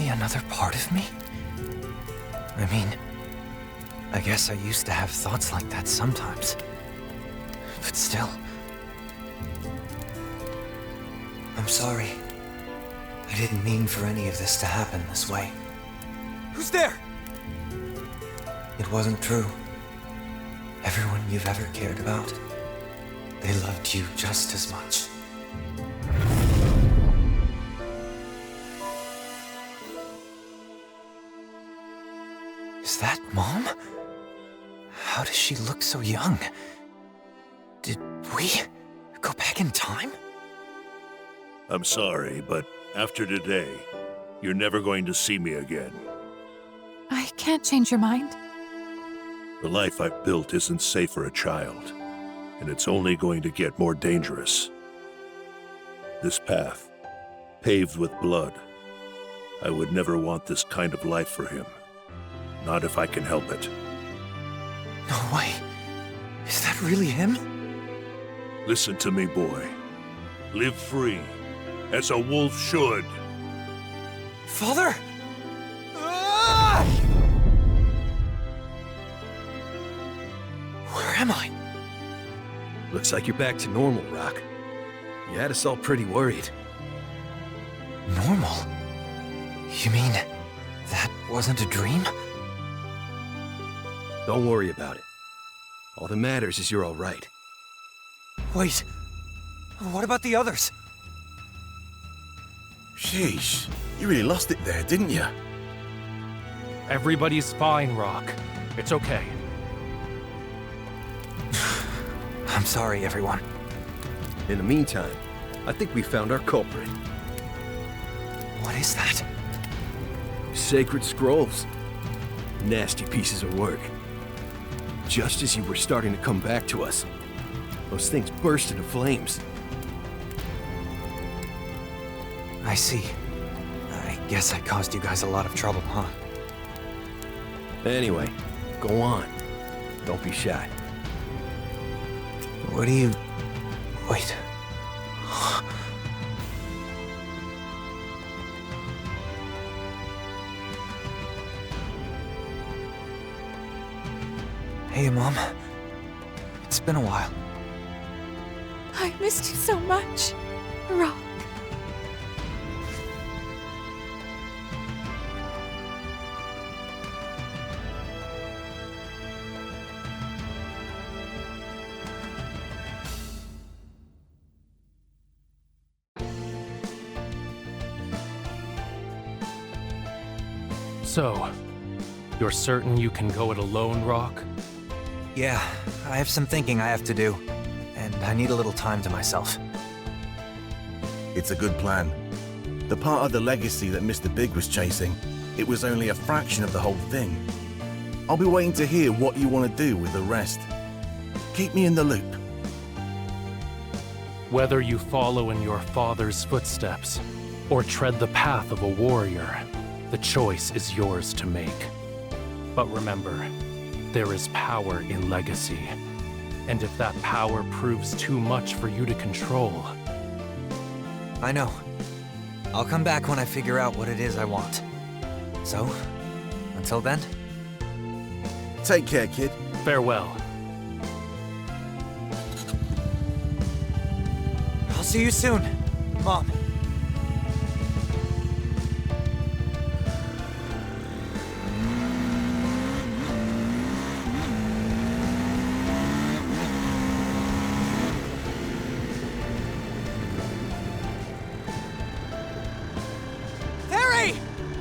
really another part of me? I mean, I guess I used to have thoughts like that sometimes. But still... I'm sorry. I didn't mean for any of this to happen this way. Who's there? It wasn't true. Everyone you've ever cared about, they loved you just as much. Is that Mom? How does she look so young? Did we go back in time? I'm sorry, but after today, you're never going to see me again. I can't change your mind. The life I've built isn't safe for a child, and it's only going to get more dangerous. This path, paved with blood, I would never want this kind of life for him. Not if I can help it. No way. Is that really him? Listen to me, boy. Live free, as a wolf should. Father? Ah! Where am I? Looks like you're back to normal, Rock. You had us all pretty worried. Normal? You mean that wasn't a dream? Don't worry about it. All that matters is you're all right. Wait. What about the others? Sheesh. You really lost it there, didn't you? Everybody's fine, Rock. It's okay. I'm sorry, everyone. In the meantime, I think we found our culprit. What is that? Sacred scrolls. Nasty pieces of work. Just as you were starting to come back to us, those things burst into flames. I see. I guess I caused you guys a lot of trouble, huh? Anyway, go on. Don't be shy. What do you... Wait. Hey, Mom. It's been a while. I missed you so much, Rock. So, you're certain you can go it alone, Rock? Yeah, I have some thinking I have to do. And I need a little time to myself. It's a good plan. The part of the legacy that Mr. Big was chasing, it was only a fraction of the whole thing. I'll be waiting to hear what you want to do with the rest. Keep me in the loop. Whether you follow in your father's footsteps, or tread the path of a warrior, the choice is yours to make. But remember, there is power in legacy. And if that power proves too much for you to control... I know. I'll come back when I figure out what it is I want. So, until then... Take care, kid. Farewell. I'll see you soon, Mom.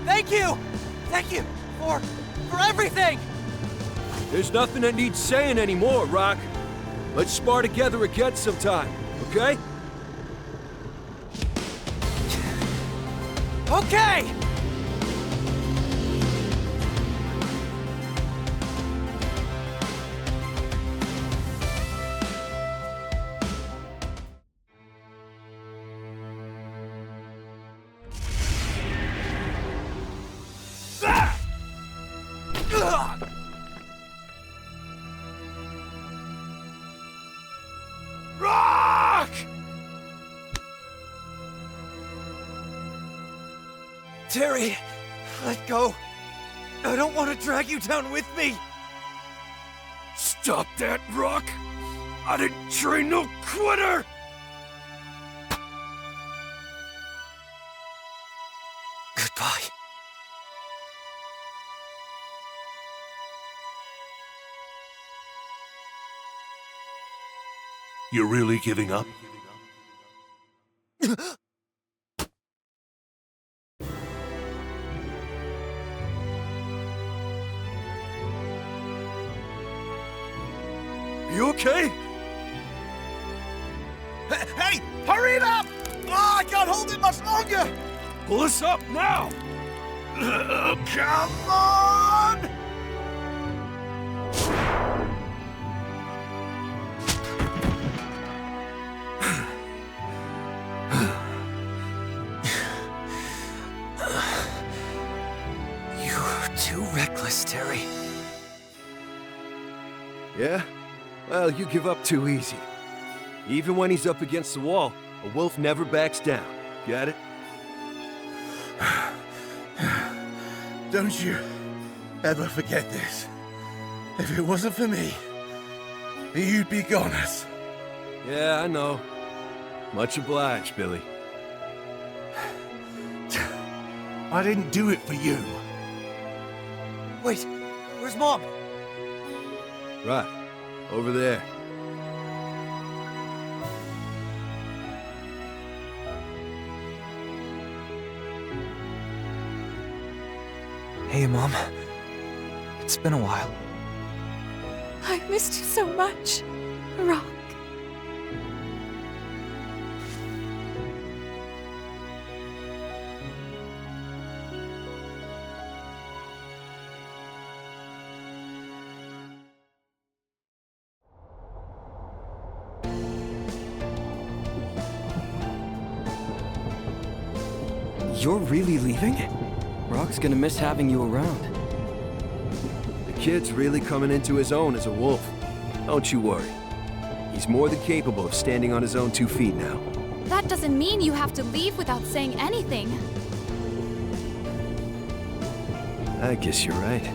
Thank you! Thank you for everything! There's nothing that needs saying anymore, Rock. Let's spar together again sometime, okay? Okay! Rock! Terry, Let go. I don't want to drag you down with me. Stop that, Rock! I didn't train no quitter! Goodbye. You're really giving up? You okay? Hey! Hurry it up! Oh, I can't hold it much longer! Pull us up now! Come on! You're too reckless, Terry. Yeah? Well, you give up too easy. Even when he's up against the wall, a wolf never backs down. Got it? Don't you ever forget this. If it wasn't for me, you'd be goners. Yeah, I know. Much obliged, Billy. I didn't do it for you. Wait, where's Mom? Right. Over there. Hey, Mom. It's been a while. I missed you so much, Rock. You're really leaving? Rock's gonna miss having you around. The kid's really coming into his own as a wolf. Don't you worry. He's more than capable of standing on his own 2 feet now. That doesn't mean you have to leave without saying anything. I guess you're right.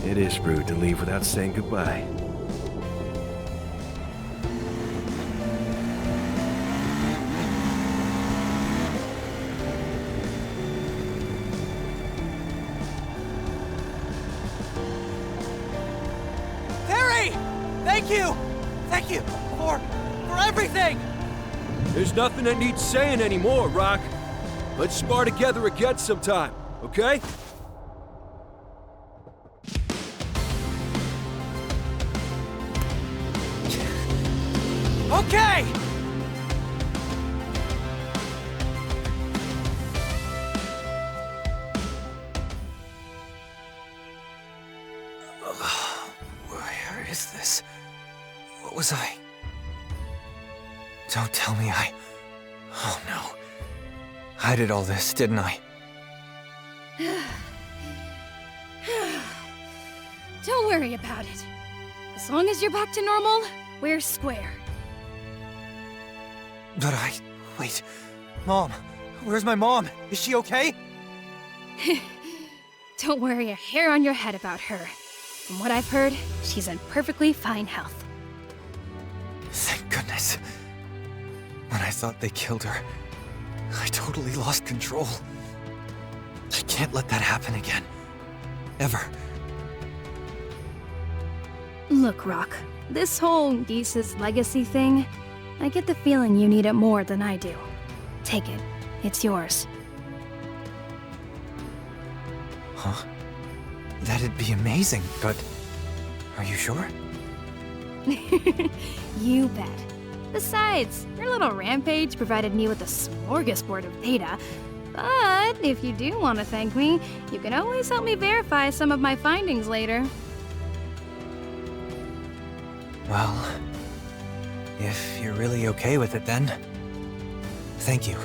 It is rude to leave without saying goodbye. Thank you for everything! There's nothing that needs saying anymore, Rock. Let's spar together again sometime, okay? Okay! Where is this? What was I? Don't tell me I... Oh no. I did all this, didn't I? Don't worry about it. As long as you're back to normal, we're square. But wait. Mom. Where's my mom? Is she okay? Don't worry a hair on your head about her. From what I've heard, she's in perfectly fine health. Thank goodness. When I thought they killed her, I totally lost control. I can't let that happen again. Ever. Look, Rock, this whole Geese's legacy thing, I get the feeling you need it more than I do. Take it. It's yours. Huh? That'd be amazing, but... Are you sure? You bet. Besides, your little rampage provided me with a smorgasbord of data. But if you do want to thank me, you can always help me verify some of my findings later. Well, if you're really okay with it then, thank you.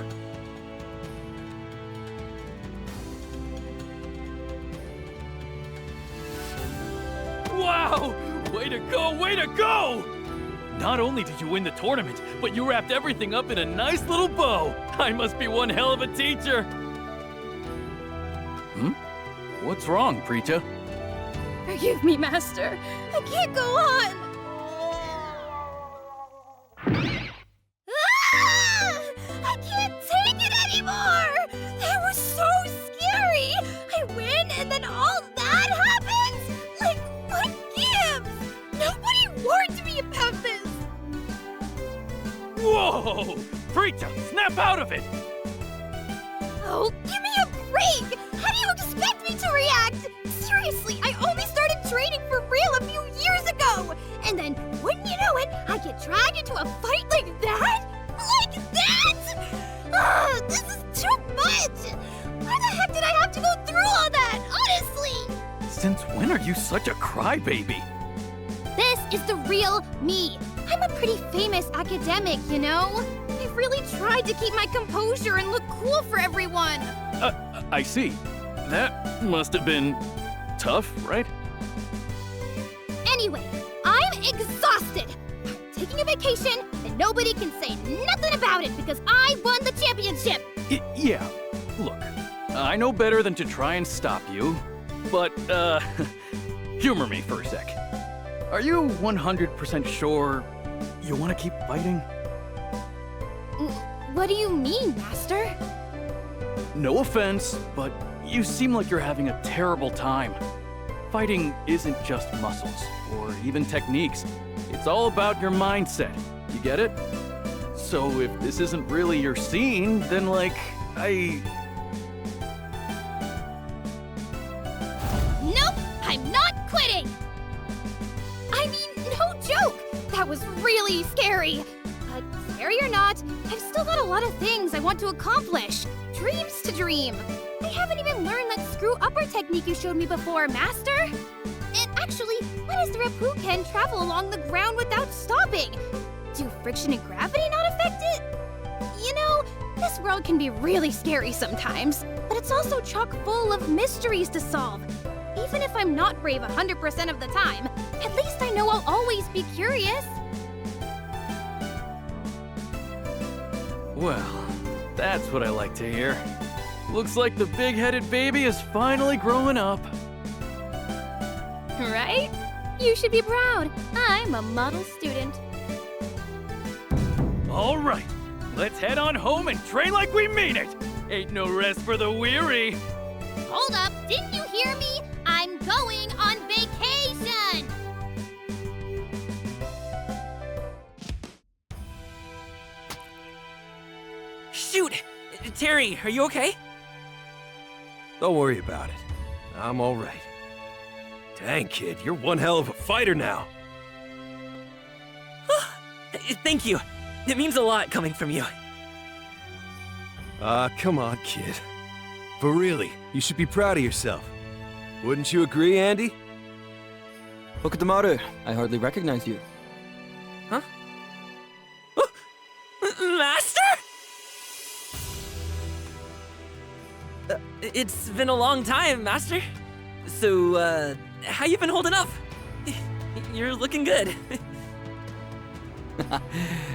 Wow! Way to go, way to go! Not only did you win the tournament, but you wrapped everything up in a nice little bow. I must be one hell of a teacher. What's wrong, Preecha? Forgive me, Master. I can't go on. Ah! I can't take it anymore! That was so scary! I win and then all that happens? Like, what gives? Nobody warned me about this! Whoa! Preecha, snap out of it! Oh, give me a break! How do you expect me to react? Seriously, I only started training for real a few years ago! And then, wouldn't you know it, I get dragged into a fight like that? Like that? Ah, this is too much! Why the heck did I have to go through all that, honestly? Since when are you such a crybaby? This is the real me. I'm a pretty famous academic, you know? I really tried to keep my composure and look cool for everyone. I see. That must have been tough, right? Anyway, I'm exhausted. I'm taking a vacation, and nobody can say nothing about it because I won the championship. Yeah. Look, I know better than to try and stop you, but, humor me for a sec. Are you 100% sure you want to keep fighting? What do you mean, Master? No offense, but you seem like you're having a terrible time. Fighting isn't just muscles, or even techniques. It's all about your mindset. You get it? So if this isn't really your scene, then like, Nope, I'm not quitting! I mean, no joke! That was really scary. But scary or not, I've still got a lot of things I want to accomplish. Dreams to dream. I haven't even learned that screw-upper technique you showed me before, Master. And actually, why does the Reppuken travel along the ground without stopping? Do friction and gravity not affect it? You know, this world can be really scary sometimes, but it's also chock full of mysteries to solve. Even if I'm not brave 100% of the time, at least I know I'll always be curious. well, that's what I like to hear. Looks like the big-headed baby is finally growing up. Right? You should be proud. I'm a model student. All right, let's head on home and train like we mean it. Ain't no rest for the weary. Hold up, didn't you hear me? I'm going on vacation! Shoot! Terry, are you okay? Don't worry about it. I'm all right. Dang, kid, you're one hell of a fighter now. Thank you. It means a lot coming from you. Come on, kid. But really, you should be proud of yourself. Wouldn't you agree, Andy? Hokutomaru, I hardly recognize you. Huh? Master? It's been a long time, Master. So, how you been holding up? You're looking good.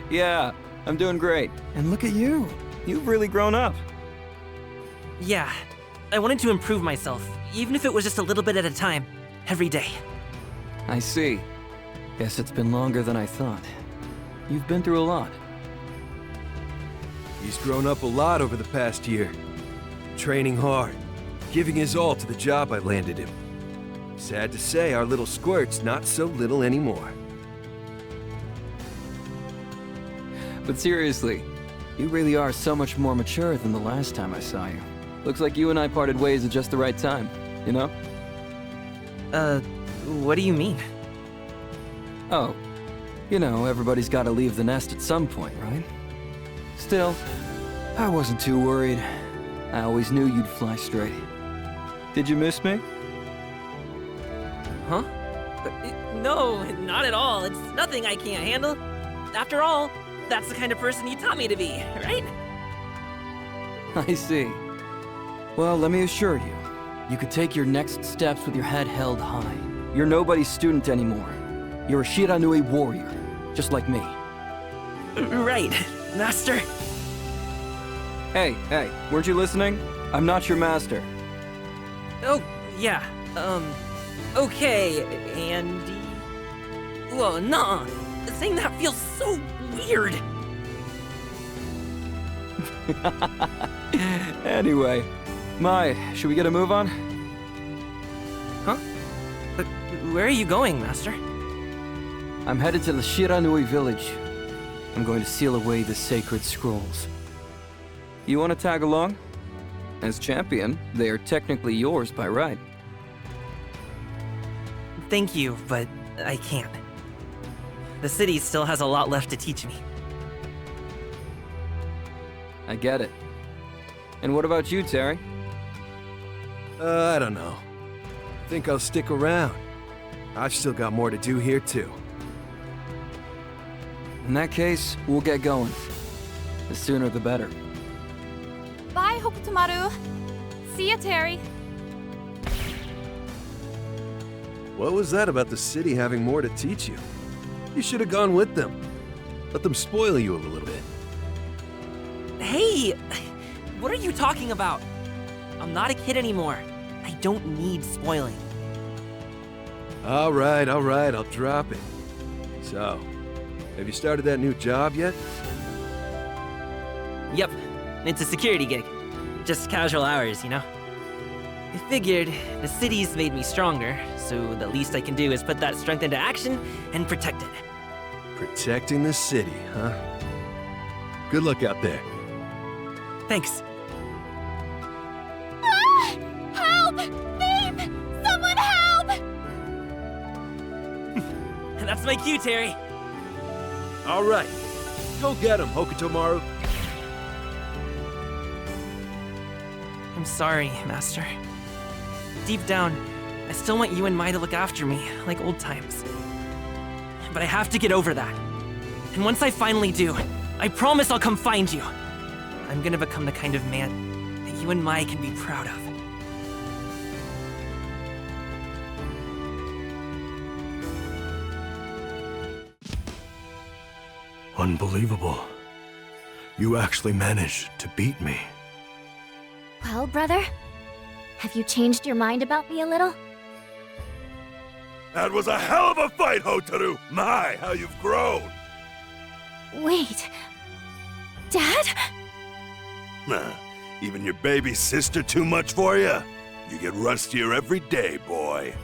Yeah, I'm doing great. And look at you. You've really grown up. Yeah, I wanted to improve myself, even if it was just a little bit at a time, every day. I see. Guess it's been longer than I thought. You've been through a lot. He's grown up a lot over the past year. Training hard, giving his all to the job I landed him. Sad to say, our little squirt's not so little anymore. But seriously, you really are so much more mature than the last time I saw you. Looks like you and I parted ways at just the right time, you know? What do you mean? Oh, you know, everybody's gotta leave the nest at some point, right? Still, I wasn't too worried. I always knew you'd fly straight. Did you miss me? Huh? No, not at all. It's nothing I can't handle. After all, that's the kind of person you taught me to be, right? I see. Well, let me assure you, you could take your next steps with your head held high. You're nobody's student anymore. You're a Shiranui warrior, just like me. Right, Master. Hey, weren't you listening? I'm not your master. Oh, Yeah, okay, Andy... Whoa, nah. Saying that feels so weird. Anyway, Mai, should we get a move on? Huh? But where are you going, Master? I'm headed to the Shiranui village. I'm going to seal away the sacred scrolls. You want to tag along? As champion, they are technically yours by right. Thank you, but I can't. The city still has a lot left to teach me. I get it. And what about you, Terry? I don't know. Think I'll stick around. I've still got more to do here, too. In that case, we'll get going. The sooner the better. Bye, Hokutomaru. See ya, Terry. What was that about the city having more to teach you? You should have gone with them. Let them spoil you a little bit. Hey! What are you talking about? I'm not a kid anymore. I don't need spoiling. All right, I'll drop it. So, have you started that new job yet? Yep, it's a security gig. Just casual hours, you know? I figured the city's made me stronger, so the least I can do is put that strength into action and protect it. Protecting the city, huh? Good luck out there. Thanks. Ah! Help! Thief! Someone help! That's my cue, Terry. All right. Go get him, Hokutomaru. I'm sorry, Master. Deep down, I still want you and Mai to look after me, like old times. But I have to get over that. And once I finally do, I promise I'll come find you. I'm gonna become the kind of man that you and Mai can be proud of. Unbelievable. You actually managed to beat me. Well, brother? Have you changed your mind about me a little? That was a hell of a fight, Hotaru! My, how you've grown! Wait... Dad? Nah, even your baby sister too much for you? You get rustier every day, boy.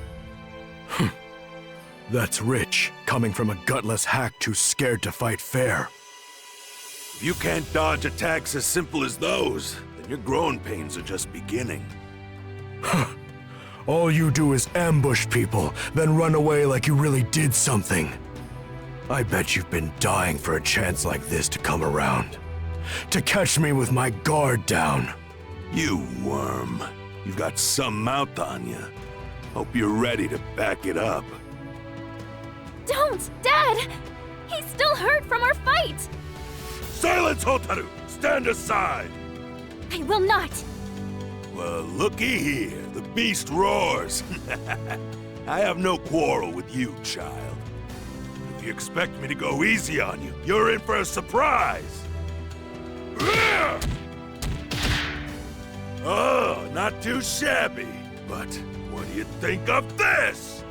That's rich, coming from a gutless hack too scared to fight fair. If you can't dodge attacks as simple as those, then your growing pains are just beginning. All you do is ambush people, then run away like you really did something. I bet you've been dying for a chance like this to come around. To catch me with my guard down. You worm. You've got some mouth on you. Hope you're ready to back it up. Don't! Dad! He's still hurt from our fight! Silence, Hotaru! Stand aside! I will not! Well, looky here. The beast roars. I have no quarrel with you, child. If you expect me to go easy on you, you're in for a surprise! Oh, not too shabby. But what do you think of this?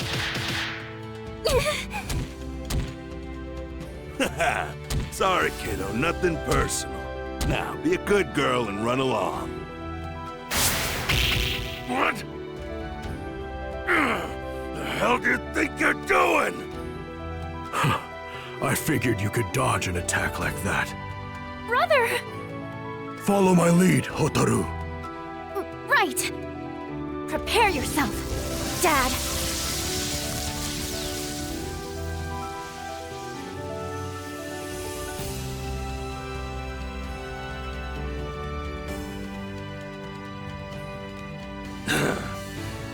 Sorry, kiddo, nothing personal. Now, be a good girl and run along. What? The hell do you think you're doing? I figured you could dodge an attack like that. Brother! Follow my lead, Hotaru. Right! Prepare yourself, Dad!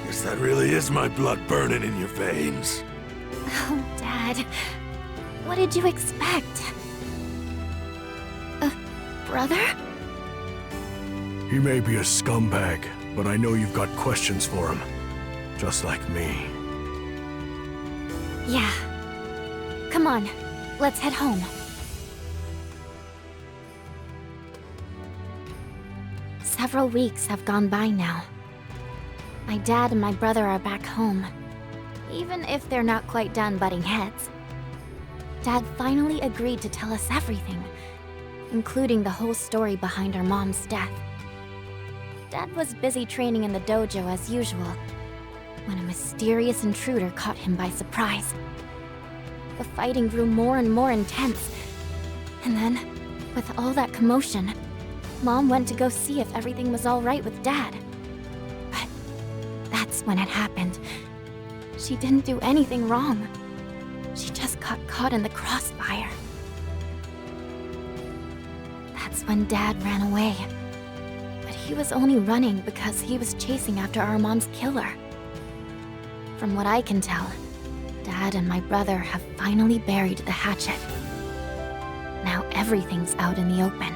Guess that really is my blood burning in your veins. Oh, Dad. What did you expect? A brother? He may be a scumbag, but I know you've got questions for him. Just like me. Yeah. Come on, let's head home. Several weeks have gone by now. My dad and my brother are back home, even if they're not quite done butting heads. Dad finally agreed to tell us everything, including the whole story behind our mom's death. Dad was busy training in the dojo as usual, when a mysterious intruder caught him by surprise. The fighting grew more and more intense, and then, with all that commotion, Mom went to go see if everything was all right with Dad. But that's when it happened. She didn't do anything wrong. She just got caught in the crossfire. That's when Dad ran away. But he was only running because he was chasing after our mom's killer. From what I can tell, Dad and my brother have finally buried the hatchet. Now everything's out in the open.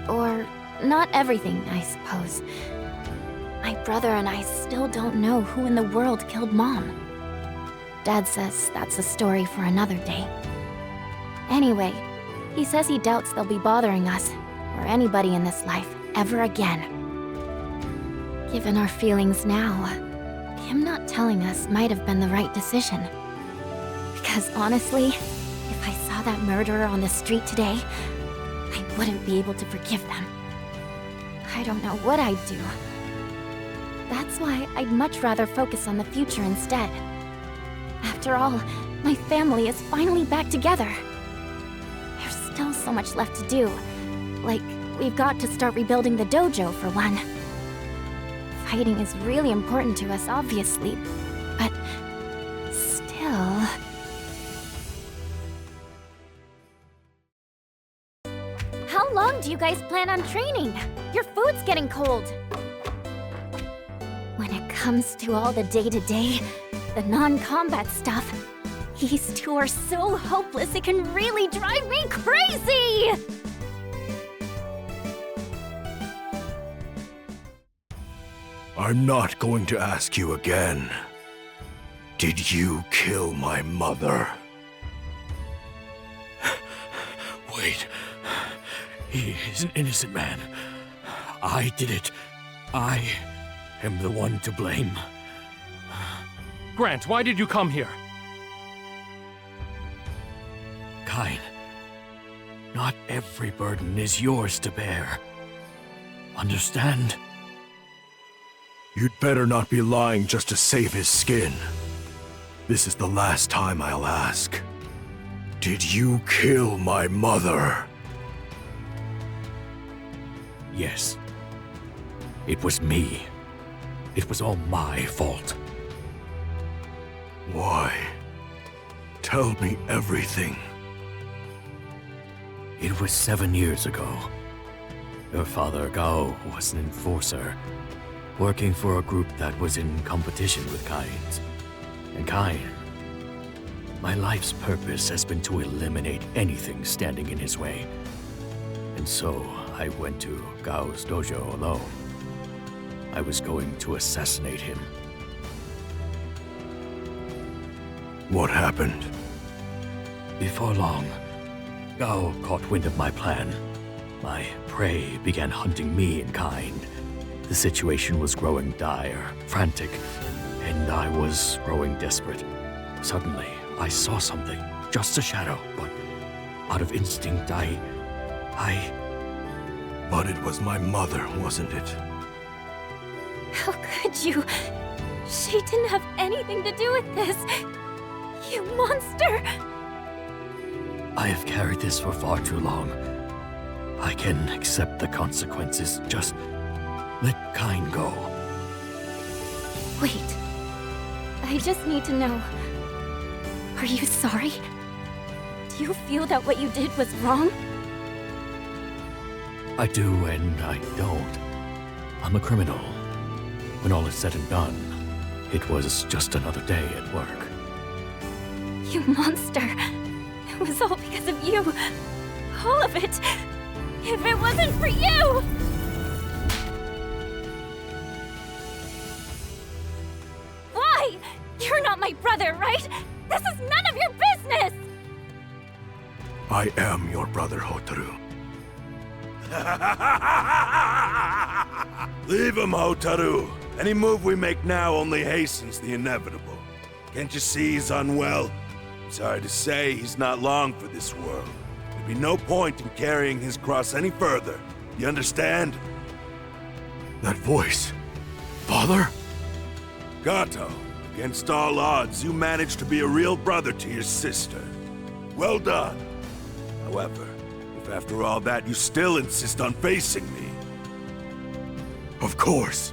Or not everything, I suppose. My brother and I still don't know who in the world killed Mom. Dad says that's a story for another day. Anyway, he says he doubts they'll be bothering us, or anybody in this life, ever again. Given our feelings now, him not telling us might have been the right decision. Because honestly, if I saw that murderer on the street today, I wouldn't be able to forgive them. I don't know what I'd do. That's why I'd much rather focus on the future instead. After all, my family is finally back together. There's still so much left to do. Like, we've got to start rebuilding the dojo for one. Fighting is really important to us, obviously, but still... How long do you guys plan on training? Your food's getting cold. When it comes to all the day-to-day, the non-combat stuff, these two are so hopeless it can really drive me crazy! I'm not going to ask you again. Did you kill my mother? Wait. He is an innocent man. I did it. I am the one to blame. Grant, why did you come here? Kain, not every burden is yours to bear. Understand? You'd better not be lying just to save his skin. This is the last time I'll ask. Did you kill my mother? Yes. It was me. It was all my fault. Why? Tell me everything. It was 7 years ago. Your father, Gao, was an enforcer, working for a group that was in competition with Kain's. And Kain, my life's purpose has been to eliminate anything standing in his way. And so, I went to Gao's dojo alone. I was going to assassinate him. What happened? Before long, Gao caught wind of my plan. My prey began hunting me and Kain. The situation was growing dire, frantic, and I was growing desperate. Suddenly, I saw something, just a shadow, but out of instinct, But it was my mother, wasn't it? How could you? She didn't have anything to do with this. You monster! I have carried this for far too long. I can accept the consequences. Just let Kain go. Wait. I just need to know. Are you sorry? Do you feel that what you did was wrong? I do and I don't. I'm a criminal. When all is said and done, it was just another day at work. You monster! It was all because of you. All of it. If it wasn't for you! Why? You're not my brother, right? This is none of your business! I am your brother, Hotaru. Leave him, Hotaru. Any move we make now only hastens the inevitable. Can't you see he's unwell? Sorry to say, he's not long for this world. There'd be no point in carrying his cross any further. You understand? That voice. Father? Gato, against all odds, you managed to be a real brother to your sister. Well done. However, if after all that you still insist on facing me... Of course.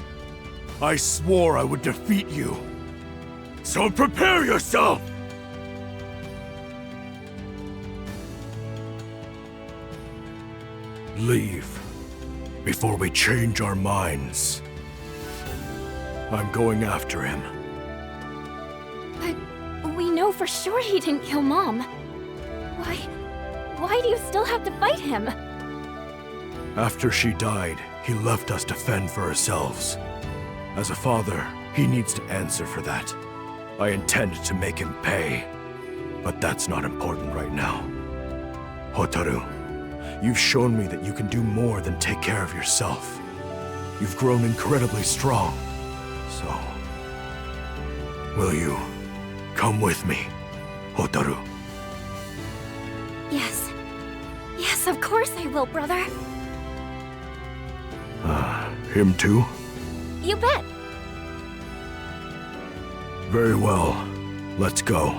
I swore I would defeat you. So prepare yourself! Leave. Before we change our minds. I'm going after him. But we know for sure he didn't kill Mom. Why do you still have to fight him? After she died, he left us to fend for ourselves. As a father, he needs to answer for that. I intend to make him pay. But that's not important right now. Hotaru, you've shown me that you can do more than take care of yourself. You've grown incredibly strong. So... will you come with me, Hotaru? Yes. Yes, of course I will, brother. Him too? You bet. Very well. Let's go.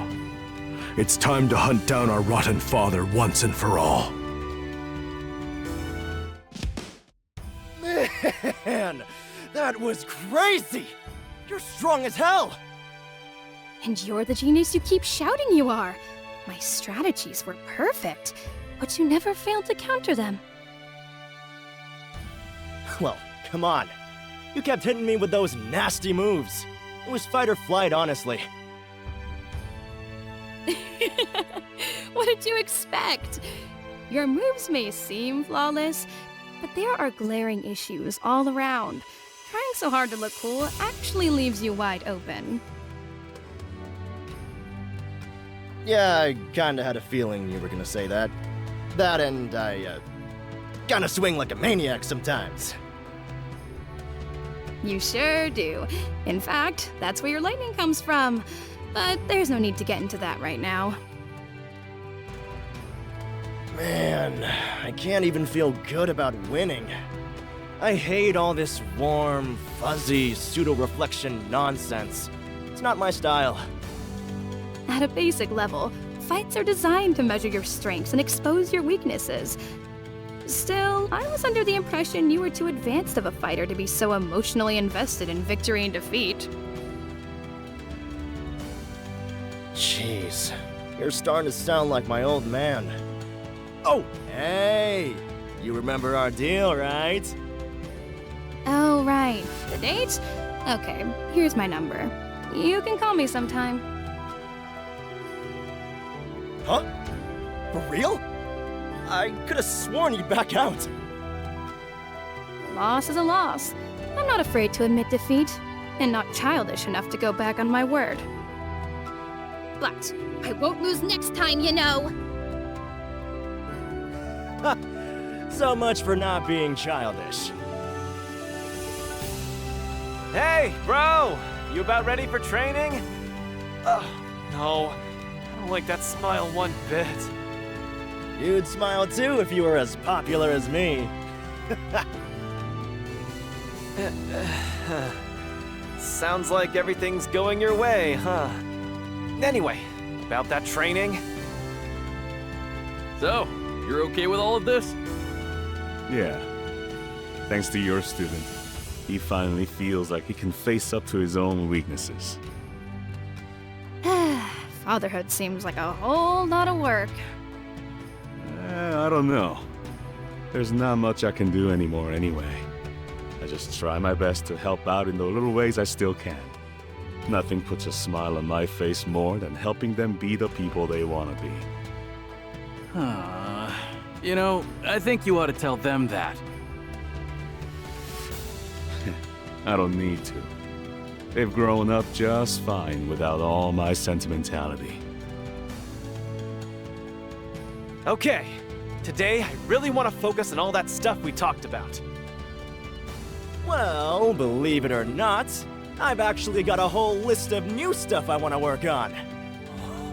It's time to hunt down our rotten father once and for all. Man, that was crazy! You're strong as hell! And you're the genius you keep shouting you are. My strategies were perfect, but you never failed to counter them. Well, come on. You kept hitting me with those nasty moves. It was fight or flight, honestly. What did you expect? Your moves may seem flawless, but there are glaring issues all around. Trying so hard to look cool actually leaves you wide open. Yeah, I kinda had a feeling you were gonna say that. That and I, kinda swing like a maniac sometimes. You sure do. In fact, that's where your lightning comes from. But there's no need to get into that right now. Man, I can't even feel good about winning. I hate all this warm, fuzzy, pseudo-reflection nonsense. It's not my style. At a basic level, fights are designed to measure your strengths and expose your weaknesses. Still, I was under the impression you were too advanced of a fighter to be so emotionally invested in victory and defeat. Jeez, you're starting to sound like my old man. Oh, hey! You remember our deal, right? Oh, right. The date? Okay, here's my number. You can call me sometime. Huh? For real? I could have sworn you'd back out. A loss is a loss. I'm not afraid to admit defeat, and not childish enough to go back on my word. But I won't lose next time, you know. So much for not being childish. Hey, bro! You about ready for training? No. I don't like that smile one bit. You'd smile too if you were as popular as me. Sounds like everything's going your way, huh? Anyway, about that training. So, you're okay with all of this? Yeah. Thanks to your student, he finally feels like he can face up to his own weaknesses. Fatherhood seems like a whole lot of work. I don't know. There's not much I can do anymore anyway. I just try my best to help out in the little ways I still can. Nothing puts a smile on my face more than helping them be the people they want to be. You know, I think you ought to tell them that. I don't need to. They've grown up just fine without all my sentimentality. Okay, today I really want to focus on all that stuff we talked about. Well, believe it or not, I've actually got a whole list of new stuff I want to work on.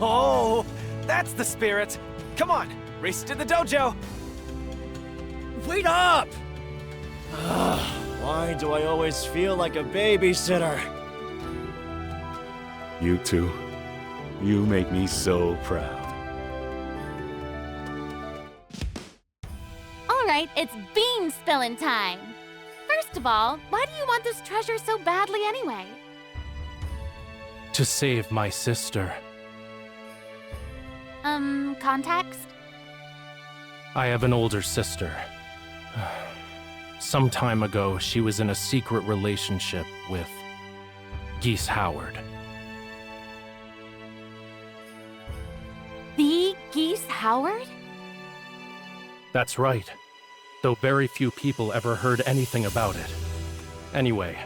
Oh, that's the spirit. Come on, race to the dojo. Wait up! Why do I always feel like a babysitter? You two, you make me so proud. All right, it's bean spilling time. First of all, why do you want this treasure so badly anyway? To save my sister. Context? I have an older sister. Some time ago, she was in a secret relationship with Geese Howard. The Geese Howard? That's right. Though very few people ever heard anything about it. Anyway,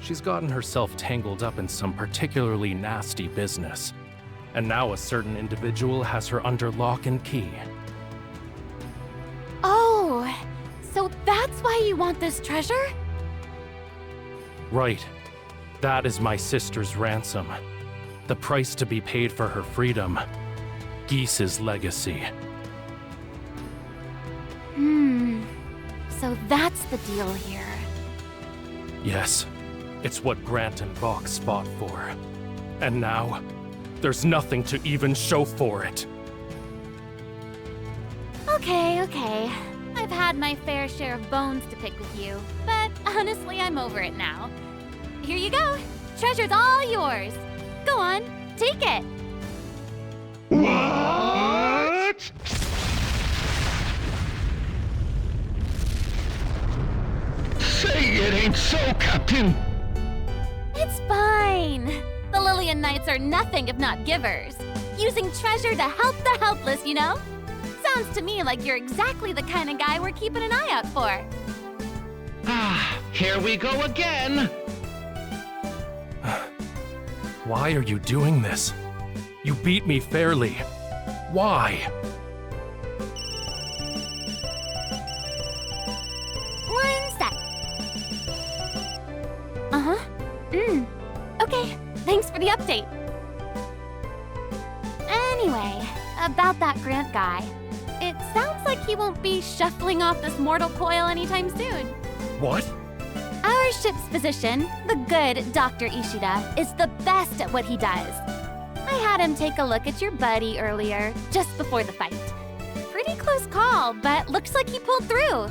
she's gotten herself tangled up in some particularly nasty business. And now a certain individual has her under lock and key. Oh, so that's why you want this treasure? Right. That is my sister's ransom. The price to be paid for her freedom. Geese's legacy. So that's the deal here. Yes, it's what Grant and Vox fought for. And now, there's nothing to even show for it. Okay. I've had my fair share of bones to pick with you, but honestly, I'm over it now. Here you go. Treasure's all yours. Go on, take it. What? Say it ain't so, Captain! It's fine. The Lillian Knights are nothing if not givers. Using treasure to help the helpless, you know? Sounds to me like you're exactly the kind of guy we're keeping an eye out for. Here we go again! Why are you doing this? You beat me fairly. Why? One sec. Okay, thanks for the update. Anyway, about that Grant guy. It sounds like he won't be shuffling off this mortal coil anytime soon. What? Our ship's physician, the good Dr. Ishida, is the best at what he does. I had him take a look at your buddy earlier, just before the fight. Pretty close call, but looks like he pulled through.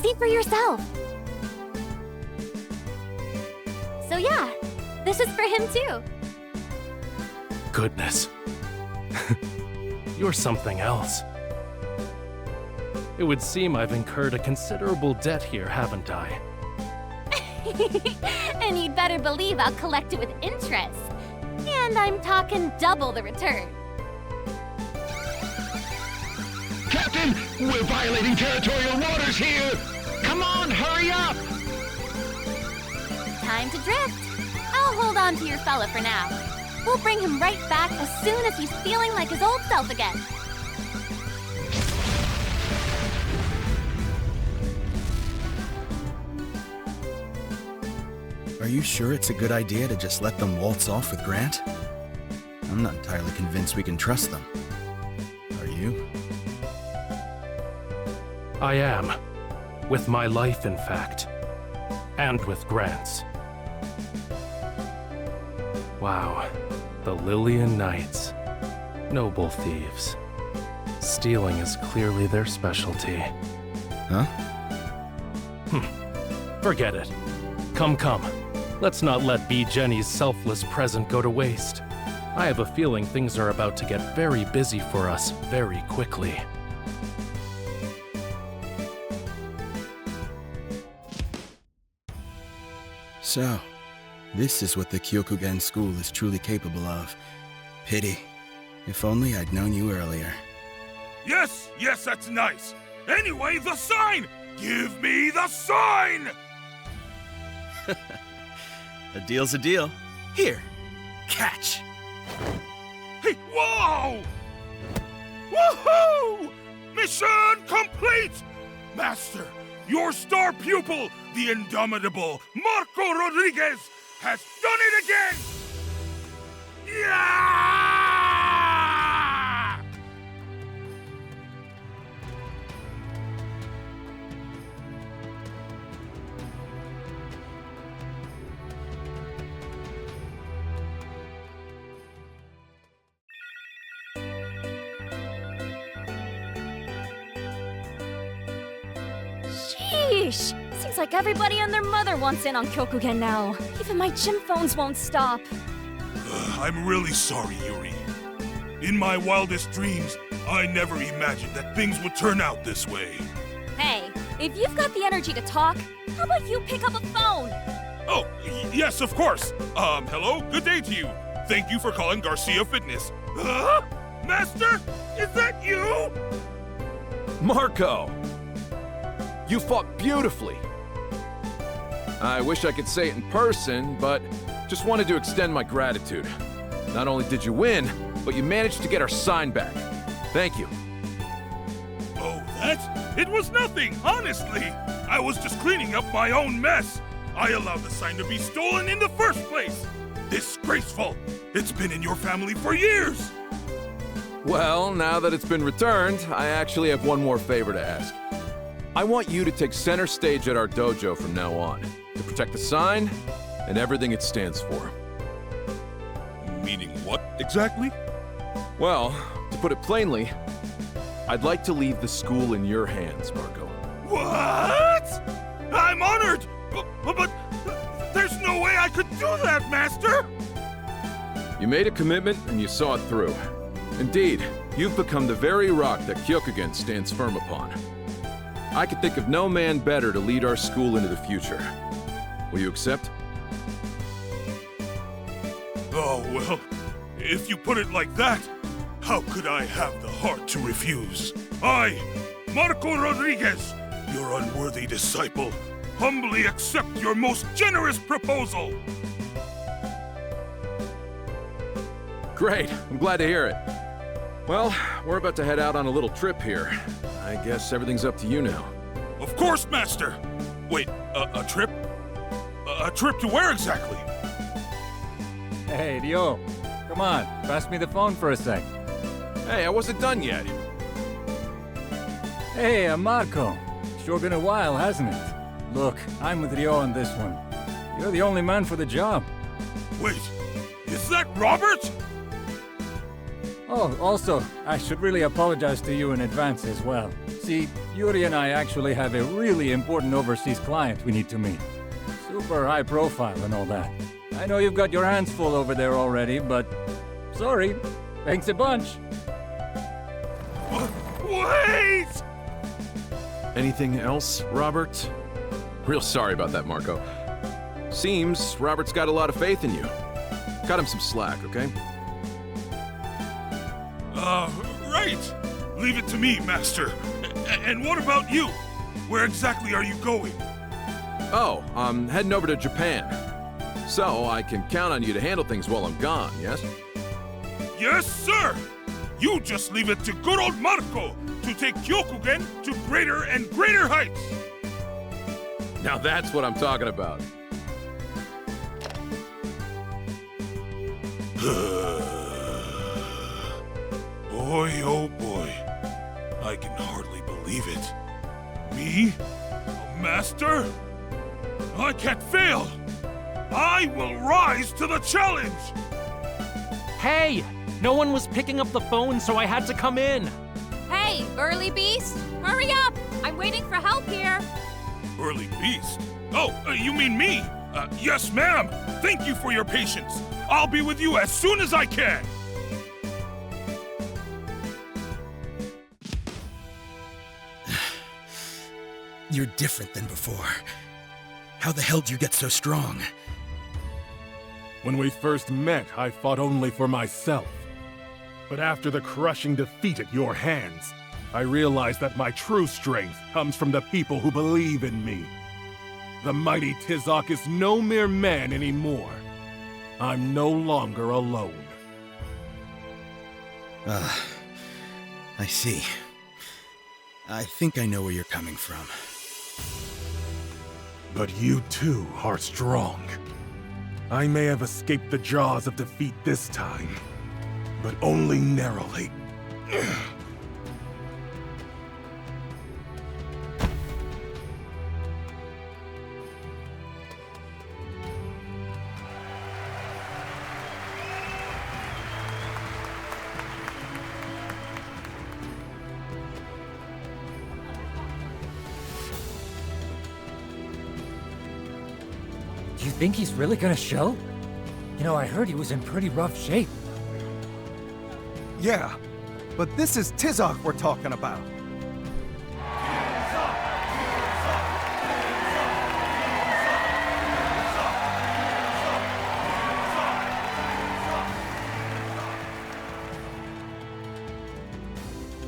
See for yourself. So yeah, this is for him too. Goodness. You're something else. It would seem I've incurred a considerable debt here, haven't I? And you'd better believe I'll collect it with interest. And I'm talking double the return. Captain, we're violating territorial waters here! Come on, hurry up! Time to drift. I'll hold on to your fella for now. We'll bring him right back as soon as he's feeling like his old self again. Are you sure it's a good idea to just let them waltz off with Grant? I'm not entirely convinced we can trust them. Are you? I am. With my life, in fact. And with Grant's. Wow. The Lillian Knights. Noble thieves. Stealing is clearly their specialty. Huh? Forget it. Come. Let's not let B.Jenny's selfless present go to waste. I have a feeling things are about to get very busy for us very quickly. So, this is what the Kyokugen school is truly capable of. Pity. If only I'd known you earlier. Yes, that's nice. Anyway, the sign! Give me the sign! A deal's a deal. Here, catch. Hey, whoa! Woohoo! Mission complete! Master, Your star pupil, the indomitable Marco Rodriguez, has done it again! Yeah! Sheesh! Seems like everybody and their mother wants in on Kyokugen now. Even my gym phones won't stop. I'm really sorry, Yuri. In my wildest dreams, I never imagined that things would turn out this way. Hey, if you've got the energy to talk, how about you pick up a phone? Oh, yes, of course. Hello, good day to you. Thank you for calling Garcia Fitness. Huh? Master, is that you? Marco! You fought beautifully. I wish I could say it in person, but just wanted to extend my gratitude. Not only did you win, but you managed to get our sign back. Thank you. Oh, that? It was nothing, honestly. I was just cleaning up my own mess. I allowed the sign to be stolen in the first place. Disgraceful. It's been in your family for years. Well, now that it's been returned, I actually have one more favor to ask. I want you to take center stage at our dojo from now on, to protect the sign and everything it stands for. Meaning what, exactly? Well, to put it plainly, I'd like to leave the school in your hands, Marco. What? I'm honored, but there's no way I could do that, Master! You made a commitment and you saw it through. Indeed, you've become the very rock that Kyokugen stands firm upon. I could think of no man better to lead our school into the future. Will you accept? Oh, well, if you put it like that, how could I have the heart to refuse? I, Marco Rodriguez, your unworthy disciple, humbly accept your most generous proposal! Great, I'm glad to hear it. Well, we're about to head out on a little trip here. I guess everything's up to you now. Of course, Master! Wait, a trip? A trip to where exactly? Hey, Dio. Come on, pass me the phone for a sec. Hey, I wasn't done yet. Hey, Marco. Sure been a while, hasn't it? Look, I'm with Rio on this one. You're the only man for the job. Wait, is that Robert? Oh, also, I should really apologize to you in advance as well. See, Yuri and I actually have a really important overseas client we need to meet. Super high profile and all that. I know you've got your hands full over there already, but sorry. Thanks a bunch. Wait! Anything else, Robert? Real sorry about that, Marco. Seems Robert's got a lot of faith in you. Cut him some slack, okay? Right. Leave it to me, Master. And what about you? Where exactly are you going? Oh, I'm heading over to Japan. So I can count on you to handle things while I'm gone, yes? Yes, sir! You just leave it to good old Marco to take Kyokugen to greater and greater heights! Now that's what I'm talking about. Boy, oh boy. I can hardly believe it. Me? A master? I can't fail! I will rise to the challenge! Hey! No one was picking up the phone, so I had to come in. Hey, burly beast! Hurry up! I'm waiting for help here! Burly beast? Oh, you mean me? Yes, ma'am! Thank you for your patience! I'll be with you as soon as I can! You're different than before. How the hell do you get so strong? When we first met, I fought only for myself. But after the crushing defeat at your hands, I realized that my true strength comes from the people who believe in me. The mighty Tizoc is no mere man anymore. I'm no longer alone. I see. I think I know where you're coming from. But you too are strong. I may have escaped the jaws of defeat this time, but only narrowly. Do you think he's really gonna show? You know, I heard he was in pretty rough shape. Yeah, but this is Tizoc we're talking about.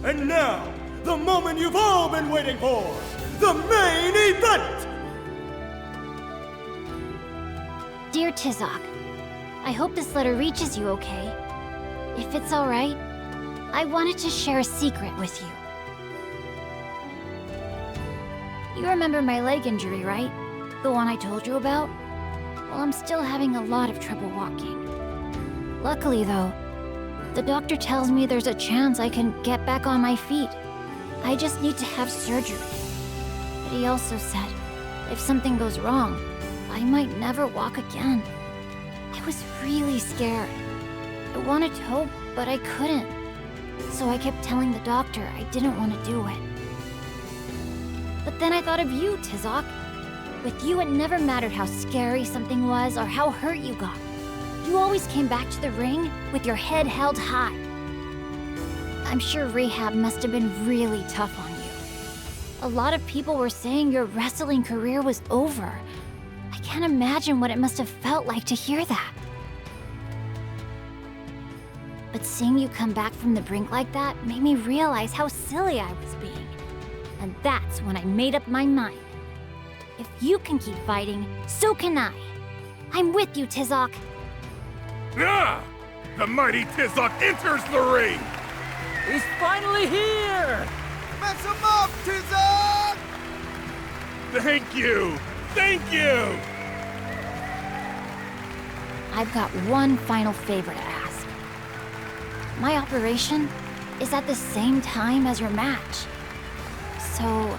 And now, the moment you've all been waiting for! The main event! Dear Tizoc, I hope this letter reaches you okay. If it's alright, I wanted to share a secret with you. You remember my leg injury, right? The one I told you about? Well, I'm still having a lot of trouble walking. Luckily, though, the doctor tells me there's a chance I can get back on my feet. I just need to have surgery. But he also said, if something goes wrong, I might never walk again. I was really scared. I wanted hope, but I couldn't. So I kept telling the doctor I didn't want to do it. But then I thought of you, Tizoc. With you, it never mattered how scary something was or how hurt you got. You always came back to the ring with your head held high. I'm sure rehab must have been really tough on you. A lot of people were saying your wrestling career was over. I can't imagine what it must have felt like to hear that. But seeing you come back from the brink like that made me realize how silly I was being. And that's when I made up my mind. If you can keep fighting, so can I. I'm with you, Tizoc. Ah! The mighty Tizoc enters the ring! He's finally here! Mess him up, Tizoc! Thank you! Thank you! I've got one final favor to ask. My operation is at the same time as your match. So,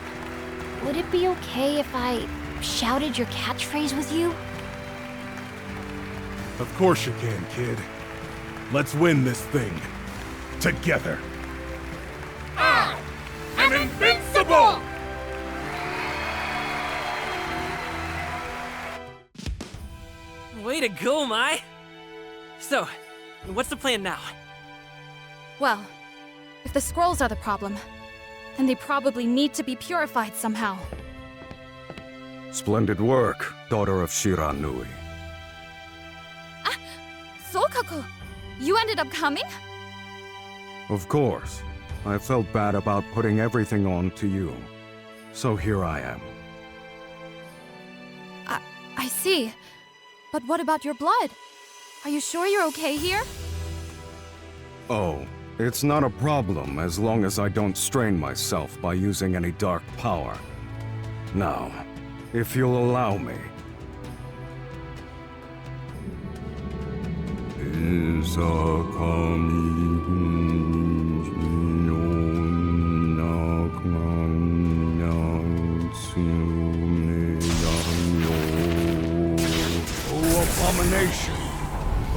would it be okay if I shouted your catchphrase with you? Of course you can, kid. Let's win this thing. Together. I am invincible! Way to go, Mai! So, what's the plan now? Well, if the scrolls are the problem, then they probably need to be purified somehow. Splendid work, daughter of Shiranui. Sokaku! You ended up coming? Of course. I felt bad about putting everything on to you. So here I am. I see. But what about your blood? Are you sure you're okay here? Oh, it's not a problem as long as I don't strain myself by using any dark power. Now, if you'll allow me. Abomination!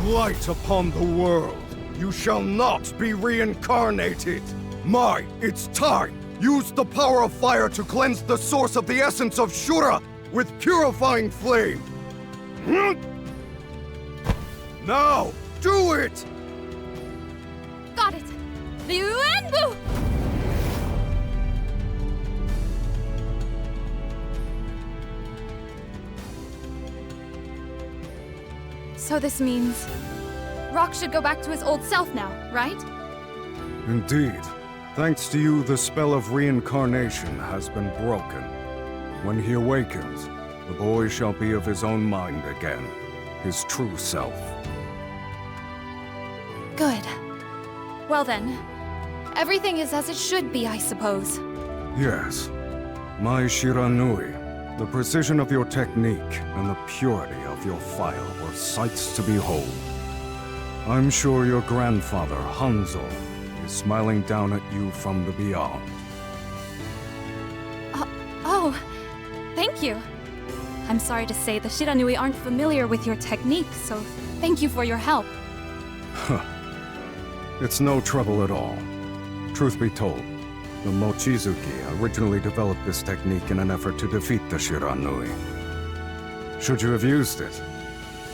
Light upon the world! You shall not be reincarnated! Mai, it's time! Use the power of fire to cleanse the source of the essence of Shura with purifying flame! Now, do it! Got it! Ryuenbu! So this means Rock should go back to his old self now, right? Indeed. Thanks to you, the spell of reincarnation has been broken. When he awakens, the boy shall be of his own mind again, his true self. Good. Well then, everything is as it should be, I suppose. Yes. My Shiranui, The precision of your technique and the purity of your fire were sights to behold. I'm sure your grandfather, Hanzo, is smiling down at you from the beyond. Oh, thank you. I'm sorry to say the Shiranui aren't familiar with your technique, so thank you for your help. It's no trouble at all. Truth be told, the Mochizuki originally developed this technique in an effort to defeat the Shiranui. Should you have used it,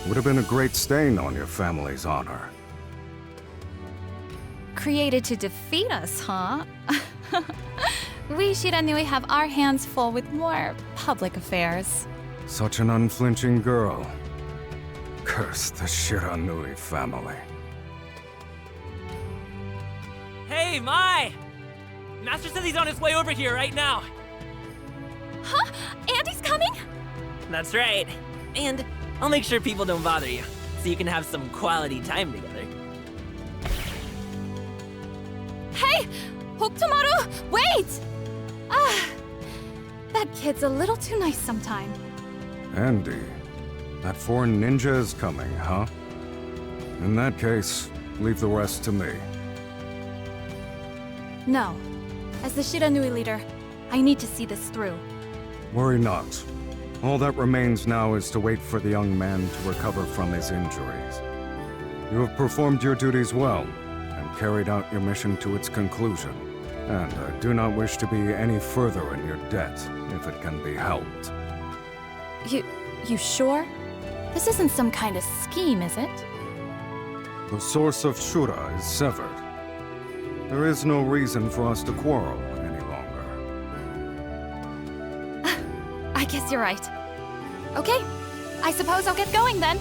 would have been a great stain on your family's honor. Created to defeat us, huh? We Shiranui have our hands full with more public affairs. Such an unflinching girl. Curse the Shiranui family. Hey, Mai! Master says he's on his way over here right now. Huh? Andy's coming? That's right. And I'll make sure people don't bother you, so you can have some quality time together. Hey! Hokutomaru! Wait! That kid's a little too nice sometime. Andy, that foreign ninja is coming, huh? In that case, leave the rest to me. No. As the Shiranui leader, I need to see this through. Worry not. All that remains now is to wait for the young man to recover from his injuries. You have performed your duties well, and carried out your mission to its conclusion. And I do not wish to be any further in your debt, if it can be helped. You sure? This isn't some kind of scheme, is it? The source of Shura is severed. There is no reason for us to quarrel any longer. I guess you're right. Okay, I suppose I'll get going then.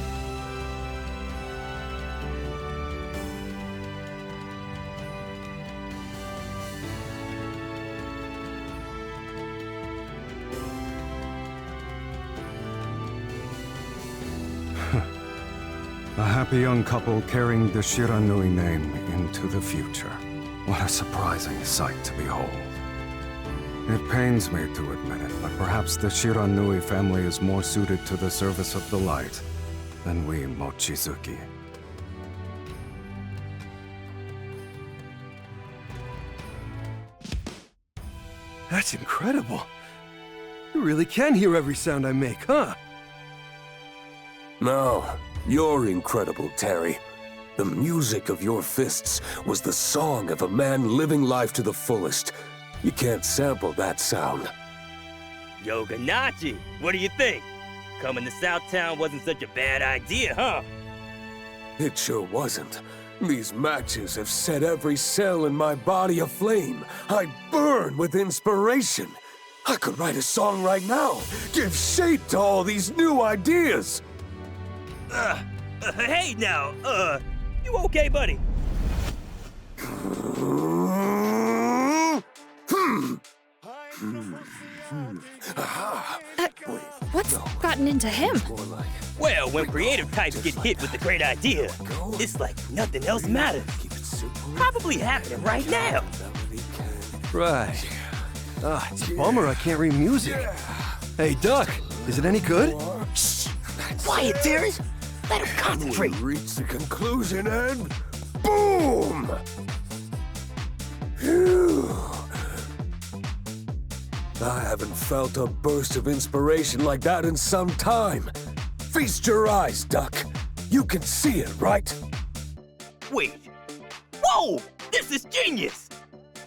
A happy young couple carrying the Shiranui name into the future. What a surprising sight to behold. It pains me to admit it, but perhaps the Shiranui family is more suited to the service of the light than we Mochizuki. That's incredible. You really can hear every sound I make, huh? No, you're incredible, Terry. The music of your fists was the song of a man living life to the fullest. You can't sample that sound. Yo, Ganacci, what do you think? Coming to Southtown wasn't such a bad idea, huh? It sure wasn't. These matches have set every cell in my body aflame. I burn with inspiration. I could write a song right now, give shape to all these new ideas. Hey now, you okay, buddy? What's gotten into him? Well, when creative types get hit with a great idea, it's like nothing else matters. Probably happening right now. Right. It's a bummer I can't read music. Hey, Duck, is it any good? Quiet, Terry. Let him concentrate. We reach the conclusion and boom! Phew. I haven't felt a burst of inspiration like that in some time. Feast your eyes, Duck. You can see it, right? Wait. Whoa! This is genius!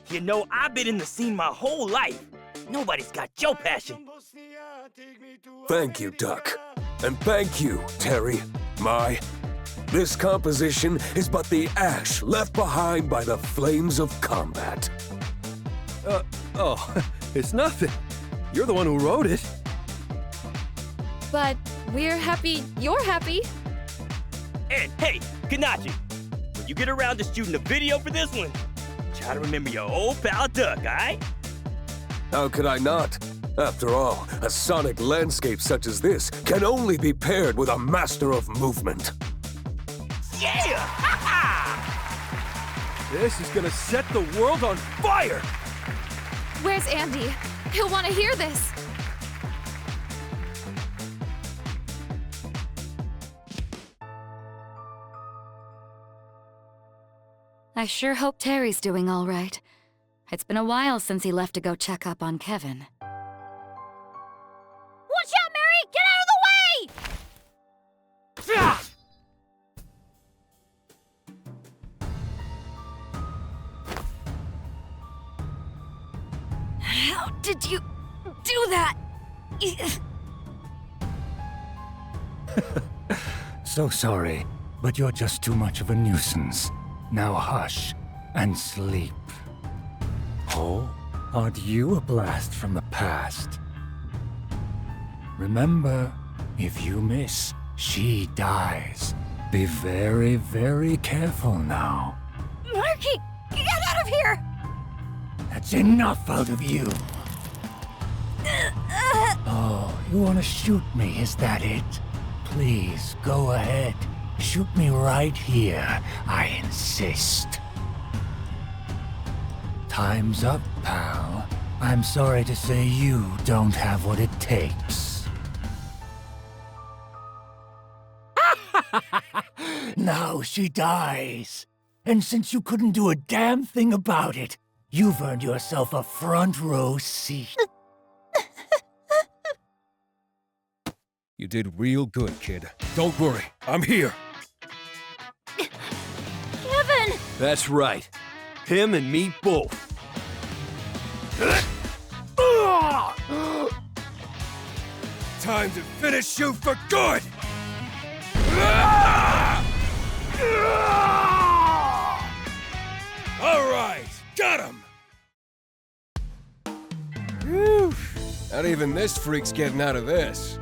You know, I've been in the scene my whole life. Nobody's got your passion. Thank you, Duck. And thank you, Terry, Mai. This composition is but the ash left behind by the flames of combat. Oh, it's nothing. You're the one who wrote it. But we're happy you're happy. And hey, Ganacci, when you get around to shooting a video for this one, try to remember your old pal Duck, alright? How could I not? After all, a sonic landscape such as this can only be paired with a master of movement. Yeah! This is gonna set the world on fire! Where's Andy? He'll want to hear this. I sure hope Terry's doing all right. It's been a while since he left to go check up on Kevin. Watch out, Mary! Get out of the way! How did you do that? So sorry, but you're just too much of a nuisance. Now hush and sleep. Oh, aren't you a blast from the past? Remember, if you miss, she dies. Be very, very careful now. Marky, get out of here! That's enough out of you. Oh, you want to shoot me, is that it? Please, go ahead. Shoot me right here. I insist. Time's up, pal. I'm sorry to say you don't have what it takes. Now she dies. And since you couldn't do a damn thing about it, you've earned yourself a front row seat. You did real good, kid. Don't worry, I'm here. Kevin! That's right. Him and me both. Time to finish you for good! All right, got him! Whew. Not even this freak's getting out of this.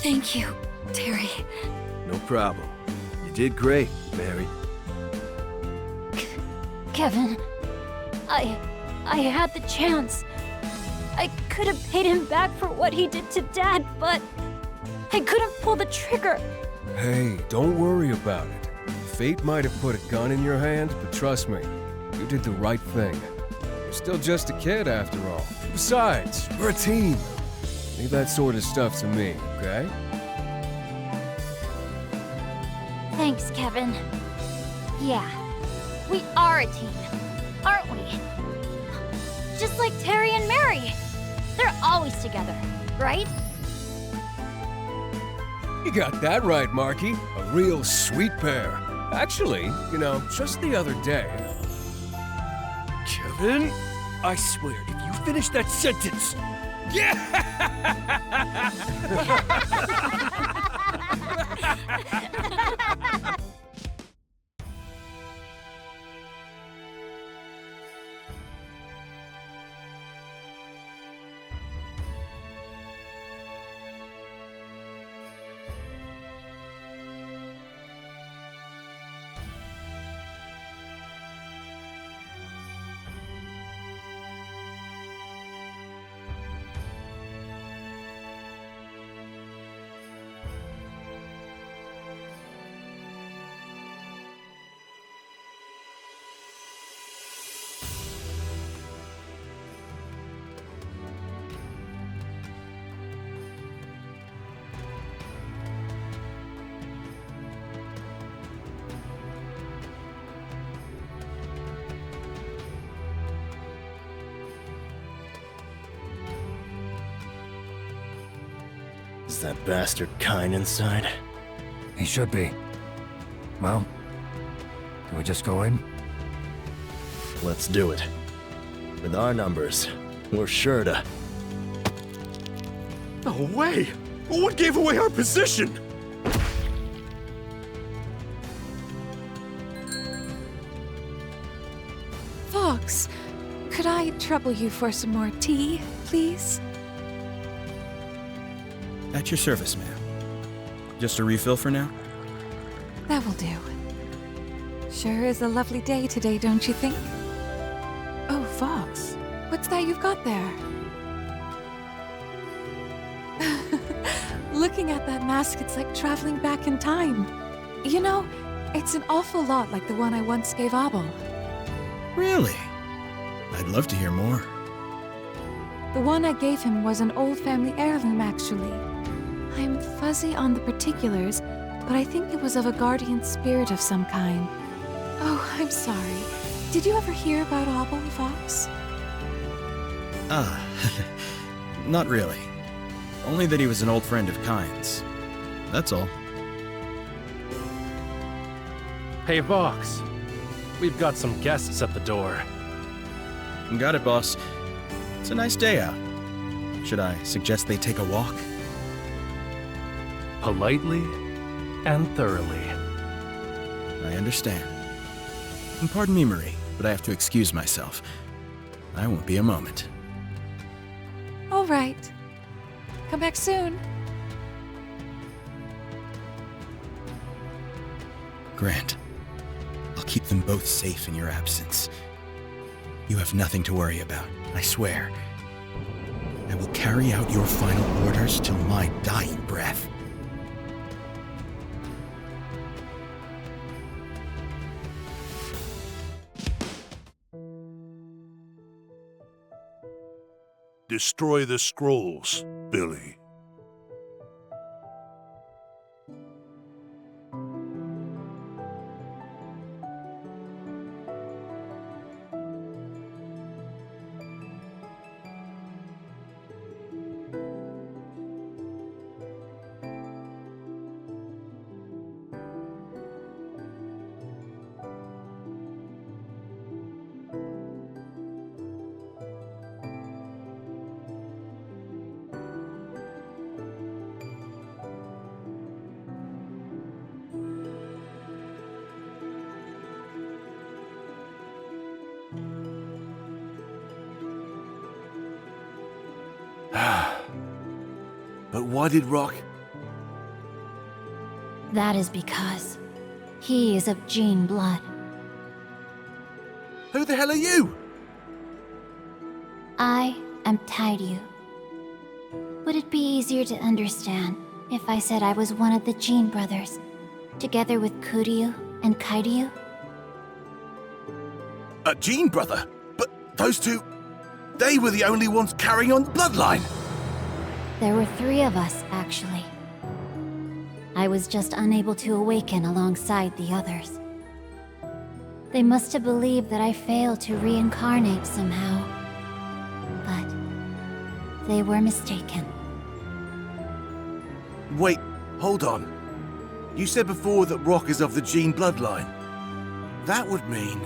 Thank you, Terry. No problem. You did great, Mary. Kevin, I had the chance. I could have paid him back for what he did to Dad, but I couldn't pull the trigger. Hey, don't worry about it. Fate might have put a gun in your hand, but trust me, you did the right thing. You're still just a kid after all. Besides, we're a team. Leave that sort of stuff to me, okay? Thanks, Kevin. Yeah, we are a team, aren't we? Just like Terry and Mary. They're always together, right? You got that right, Marky. A real sweet pair. Actually, you know, just the other day... Kevin, I swear, if you finish that sentence... Yeah! Is that bastard Kain inside? He should be. Well, can we just go in? Let's do it. With our numbers, we're sure to... No way! What gave away our position? Fox, could I trouble you for some more tea, please? At your service, ma'am. Just a refill for now? That will do. Sure is a lovely day today, don't you think? Oh, Fox, what's that you've got there? Looking at that mask, it's like traveling back in time. You know, it's an awful lot like the one I once gave Abel. Really? I'd love to hear more. The one I gave him was an old family heirloom, actually. I'm fuzzy on the particulars, but I think it was of a guardian spirit of some kind. Oh, I'm sorry. Did you ever hear about Obel, Fox? Not really. Only that he was an old friend of Kain's. That's all. Hey, Vox. We've got some guests at the door. Got it, boss. It's a nice day out. Should I suggest they take a walk? Politely and thoroughly. I understand. And pardon me, Marie, but I have to excuse myself. I won't be a moment. All right. Come back soon. Grant, I'll keep them both safe in your absence. You have nothing to worry about, I swear. I will carry out your final orders till my dying breath. Destroy the scrolls, Billy. But why did Rock? That is because he is of Jean blood. Who the hell are you? I am Taidu. Would it be easier to understand if I said I was one of the Jean brothers, together with Kuryu and Kairyu? A Jean brother? But those two, they were the only ones carrying on the bloodline. There were 3 of us, actually. I was just unable to awaken alongside the others. They must have believed that I failed to reincarnate somehow. But they were mistaken. Wait, hold on. You said before that Rock is of the Jean bloodline. That would mean...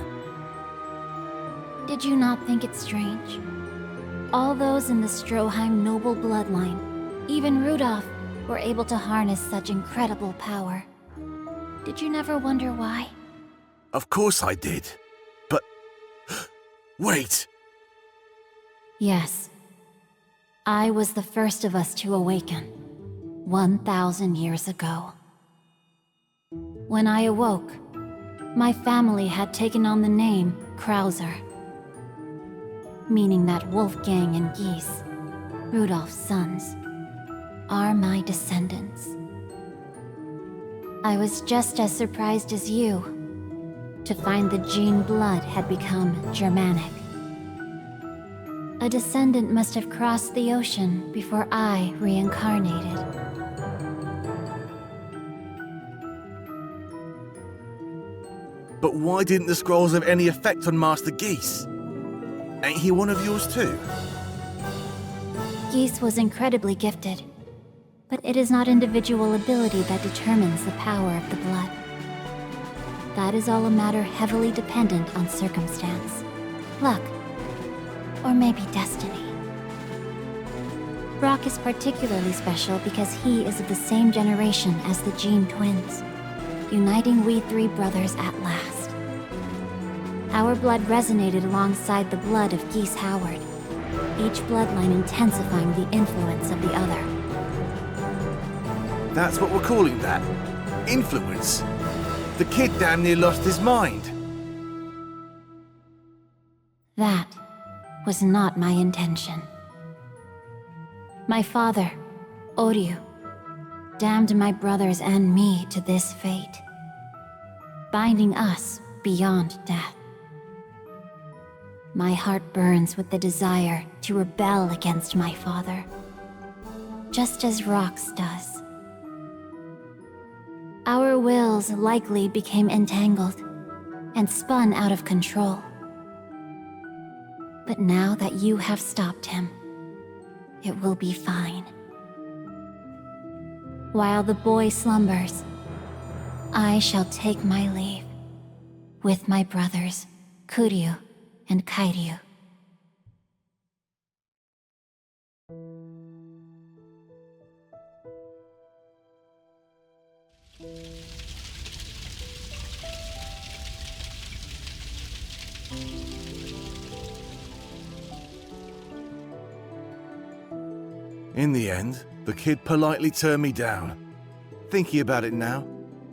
Did you not think it strange? All those in the Stroheim noble bloodline, even Rudolph, were able to harness such incredible power. Did you never wonder why? Of course I did. But... wait! Yes. I was the first of us to awaken, 1,000 years ago. When I awoke, my family had taken on the name Krauser, meaning that Wolfgang and Geese, Rudolph's sons, are my descendants. I was just as surprised as you to find the Jean blood had become Germanic. A descendant must have crossed the ocean before I reincarnated. But why didn't the scrolls have any effect on Master Geese? Ain't he one of yours too? Geese was incredibly gifted, but it is not individual ability that determines the power of the blood. That is all a matter heavily dependent on circumstance, luck, or maybe destiny. Brock is particularly special because he is of the same generation as the Jean twins, uniting we 3 brothers at last. Our blood resonated alongside the blood of Geese Howard, each bloodline intensifying the influence of the other. That's what we're calling that? Influence? The kid damn near lost his mind. That was not my intention. My father, Oryu, damned my brothers and me to this fate, binding us beyond death. My heart burns with the desire to rebel against my father, just as Rock's does. Our wills likely became entangled, and spun out of control. But now that you have stopped him, it will be fine. While the boy slumbers, I shall take my leave with my brothers, Kuryu and Kairyu. In the end, the kid politely turned me down. Thinking about it now,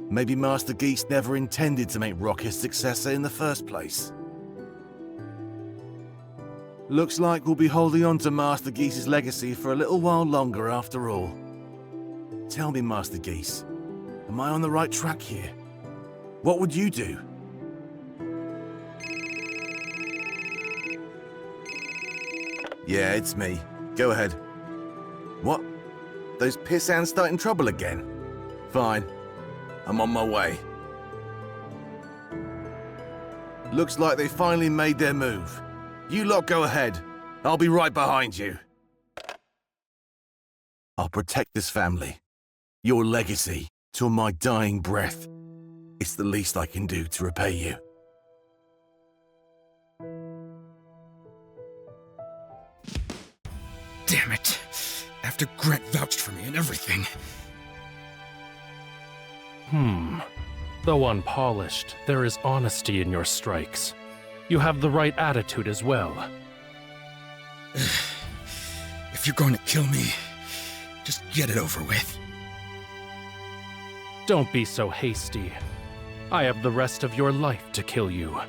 maybe Master Geese never intended to make Rock his successor in the first place. Looks like we'll be holding on to Master Geese's legacy for a little while longer after all. Tell me, Master Geese, am I on the right track here? What would you do? Yeah, it's me. Go ahead. What? Those pissants starting trouble again? Fine. I'm on my way. Looks like they finally made their move. You lot go ahead. I'll be right behind you. I'll protect this family. Your legacy, till my dying breath. It's the least I can do to repay you. Damn it. After Grant vouched for me and everything. Though unpolished, there is honesty in your strikes. You have the right attitude as well. If you're going to kill me, just get it over with. Don't be so hasty. I have the rest of your life to kill you.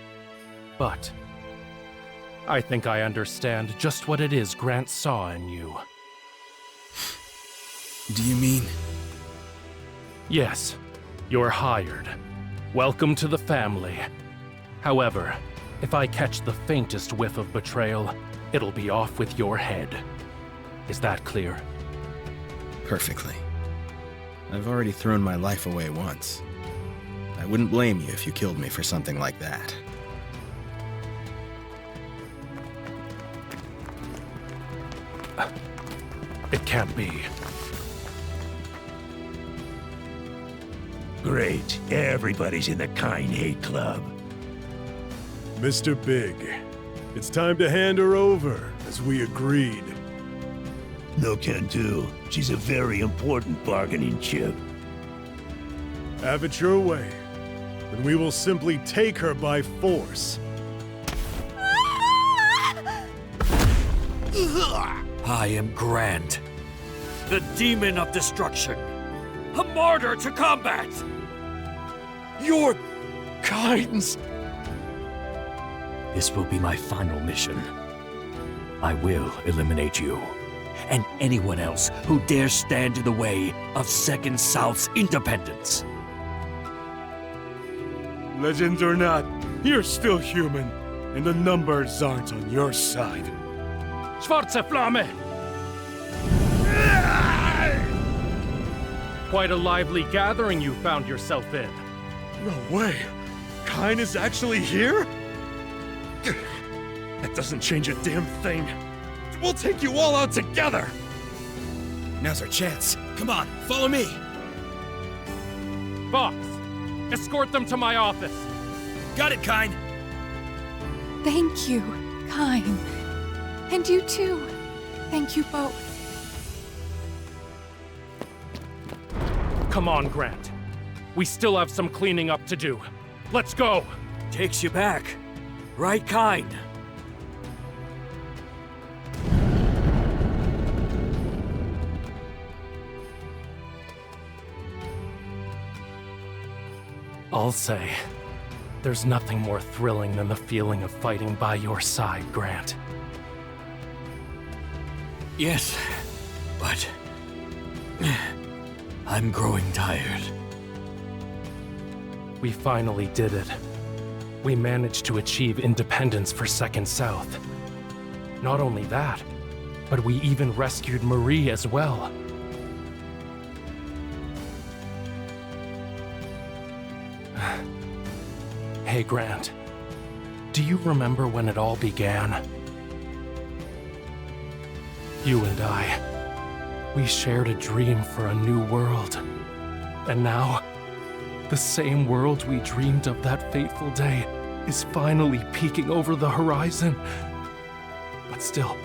But I think I understand just what it is Grant saw in you. Do you mean? Yes, you're hired. Welcome to the family. However, if I catch the faintest whiff of betrayal, it'll be off with your head. Is that clear? Perfectly. I've already thrown my life away once. I wouldn't blame you if you killed me for something like that. It can't be. Great. Everybody's in the Kain hate club. Mr. Big, it's time to hand her over, as we agreed. No can do. She's a very important bargaining chip. Have it your way, and we will simply take her by force. I am Grant, the demon of destruction, a martyr to combat. Your kinds. This will be my final mission. I will eliminate you, and anyone else who dares stand in the way of Second South's independence. Legend or not, you're still human, and the numbers aren't on your side. Schwarze Flamme! Quite a lively gathering you found yourself in. No way! Kain is actually here? That doesn't change a damn thing. We'll take you all out together! Now's our chance. Come on, follow me! Fox, escort them to my office. Got it, Kain! Thank you, Kain. And you too. Thank you both. Come on, Grant. We still have some cleaning up to do. Let's go! Takes you back. Right, Kain? I'll say, there's nothing more thrilling than the feeling of fighting by your side, Grant. Yes, but I'm growing tired. We finally did it. We managed to achieve independence for Second South. Not only that, but we even rescued Marie as well. Hey, Grant. Do you remember when it all began? You and I, we shared a dream for a new world. And now, the same world we dreamed of that fateful day is finally peeking over the horizon. But still,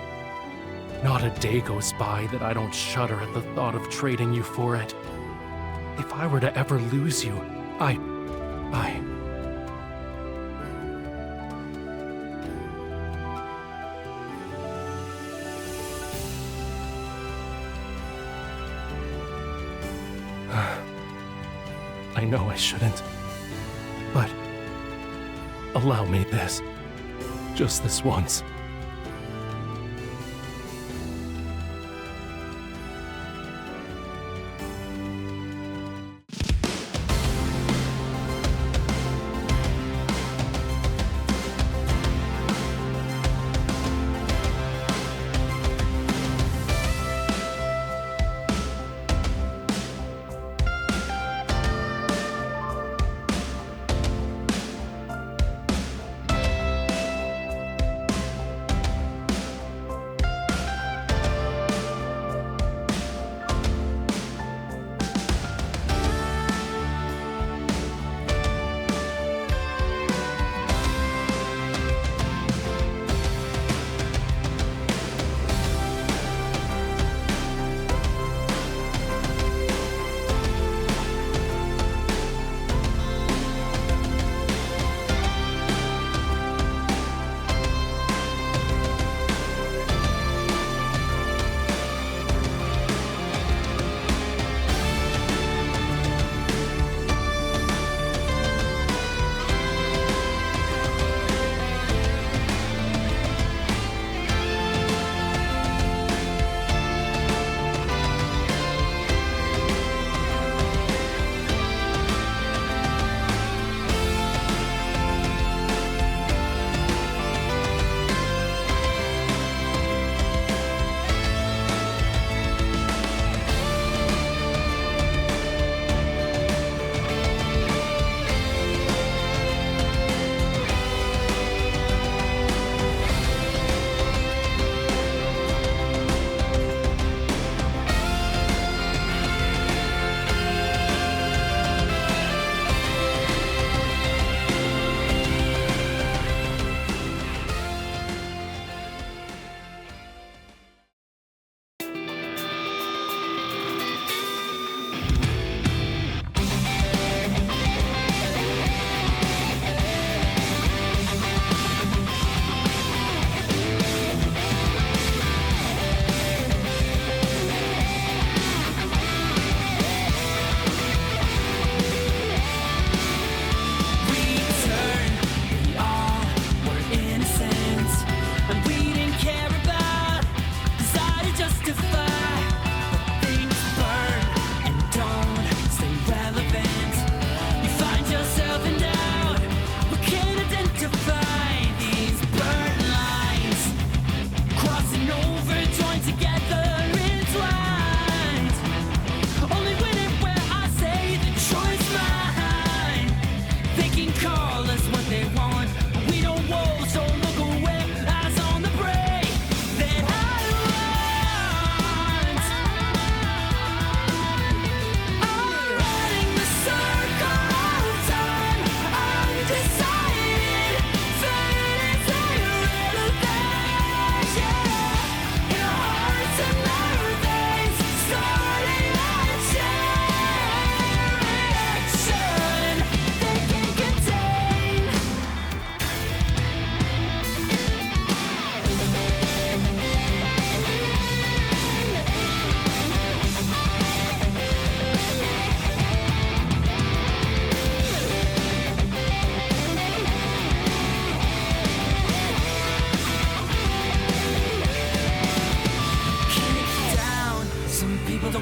not a day goes by that I don't shudder at the thought of trading you for it. If I were to ever lose you, I know I shouldn't, but allow me this. Just this once.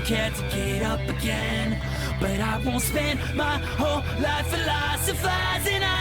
care to get up again. But I won't spend my whole life philosophizing.